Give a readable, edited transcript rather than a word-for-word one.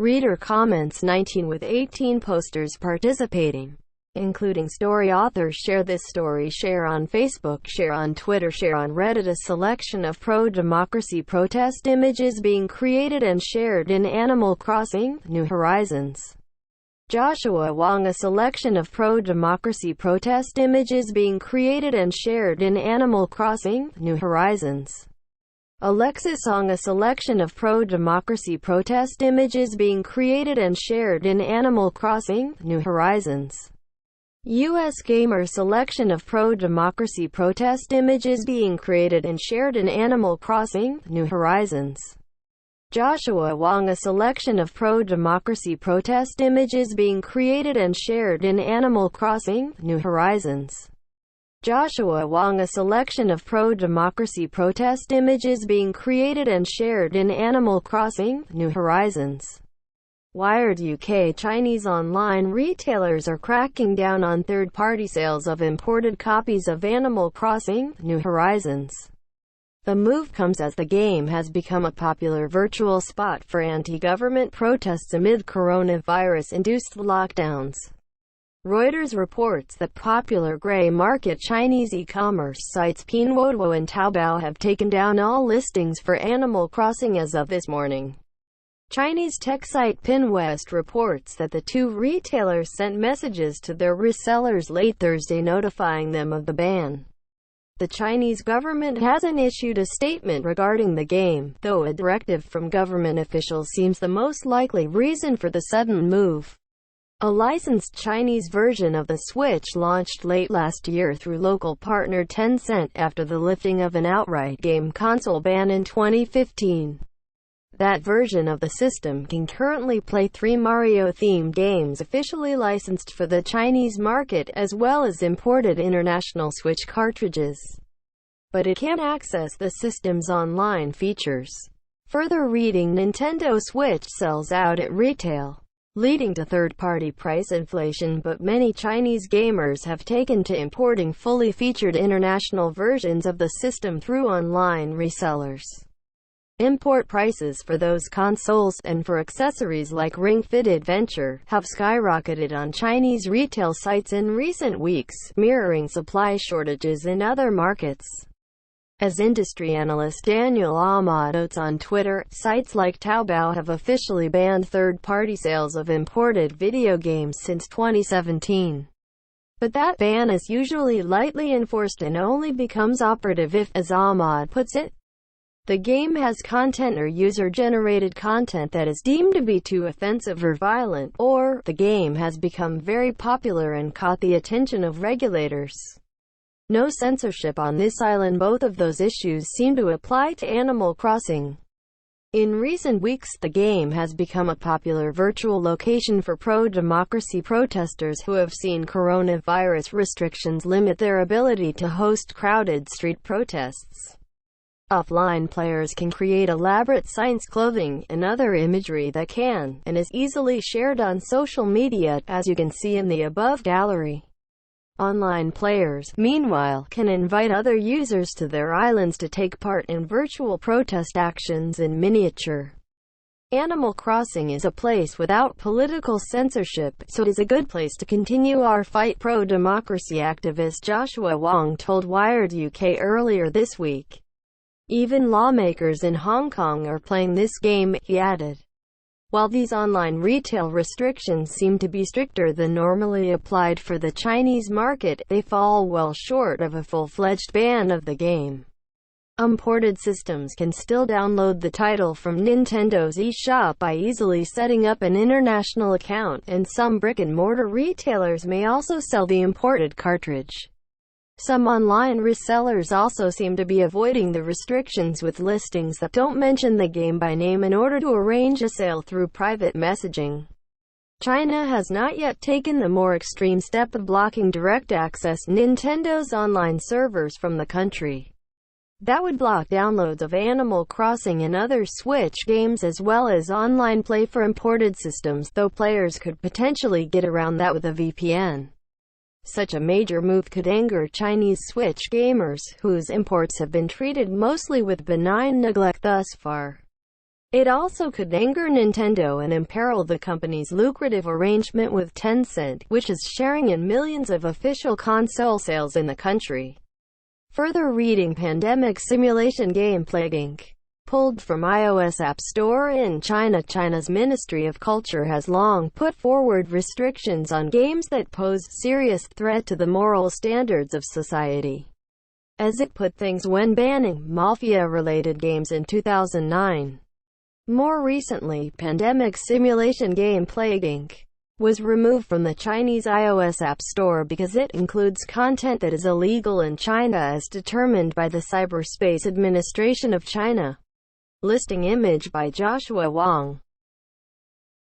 Reader comments 19 with 18 posters participating, including story authors. Share this story, share on Facebook, share on Twitter, share on Reddit. A selection of pro-democracy protest images being created and shared in Animal Crossing: New Horizons. Joshua Wong. A selection of pro-democracy protest images being created and shared in Animal Crossing: New Horizons. Alexis Song. A selection of pro-democracy protest images being created and shared in Animal Crossing: New Horizons. US Gamer. Selection of pro-democracy protest images being created and shared in Animal Crossing: New Horizons. Joshua Wong. A selection of pro-democracy protest images being created and shared in Animal Crossing: New Horizons. Joshua Wong. A selection of pro-democracy protest images being created and shared in Animal Crossing: New Horizons. Wired UK. Chinese online retailers are cracking down on third-party sales of imported copies of Animal Crossing: New Horizons. The move comes as the game has become a popular virtual spot for anti-government protests amid coronavirus-induced lockdowns. Reuters reports that popular gray market Chinese e-commerce sites Pinduoduo and Taobao have taken down all listings for Animal Crossing as of this morning. Chinese tech site Pinwest reports that the two retailers sent messages to their resellers late Thursday notifying them of the ban. The Chinese government hasn't issued a statement regarding the game, though a directive from government officials seems the most likely reason for the sudden move. A licensed Chinese version of the Switch launched late last year through local partner Tencent after the lifting of an outright game console ban in 2015. That version of the system can currently play 3 Mario-themed games officially licensed for the Chinese market, as well as imported international Switch cartridges. But it can't access the system's online features. Further reading: Nintendo Switch sells out at retail, leading to third-party price inflation, but many Chinese gamers have taken to importing fully featured international versions of the system through online resellers. Import prices for those consoles, and for accessories like Ring Fit Adventure, have skyrocketed on Chinese retail sites in recent weeks, mirroring supply shortages in other markets. As industry analyst Daniel Ahmad notes on Twitter, sites like Taobao have officially banned third-party sales of imported video games since 2017. But that ban is usually lightly enforced and only becomes operative if, as Ahmad puts it, the game has content or user-generated content that is deemed to be too offensive or violent, or the game has become very popular and caught the attention of regulators. No censorship on this island. Both of those issues seem to apply to Animal Crossing. In recent weeks, the game has become a popular virtual location for pro-democracy protesters who have seen coronavirus restrictions limit their ability to host crowded street protests. Offline players can create elaborate signs, clothing, and other imagery that can, and is easily shared on social media, as you can see in the above gallery. Online players, meanwhile, can invite other users to their islands to take part in virtual protest actions in miniature. Animal Crossing is a place without political censorship, so it is a good place to continue our fight. Pro-democracy activist Joshua Wong told Wired UK earlier this week. Even lawmakers in Hong Kong are playing this game, he added. While these online retail restrictions seem to be stricter than normally applied for the Chinese market, they fall well short of a full-fledged ban of the game. Imported systems can still download the title from Nintendo's eShop by easily setting up an international account, and some brick-and-mortar retailers may also sell the imported cartridge. Some online resellers also seem to be avoiding the restrictions with listings that don't mention the game by name in order to arrange a sale through private messaging. China has not yet taken the more extreme step of blocking direct access to Nintendo's online servers from the country. That would block downloads of Animal Crossing and other Switch games as well as online play for imported systems, though players could potentially get around that with a VPN. Such a major move could anger Chinese Switch gamers, whose imports have been treated mostly with benign neglect thus far. It also could anger Nintendo and imperil the company's lucrative arrangement with Tencent, which is sharing in millions of official console sales in the country. Further reading: Pandemic Simulation Game Plague Inc. Pulled from iOS App Store in China. China's Ministry of Culture has long put forward restrictions on games that pose serious threat to the moral standards of society, as it put things when banning mafia-related games in 2009. More recently, Pandemic Simulation Game Plague Inc. was removed from the Chinese iOS App Store because it includes content that is illegal in China as determined by the Cyberspace Administration of China. Listing image by Joshua Wong.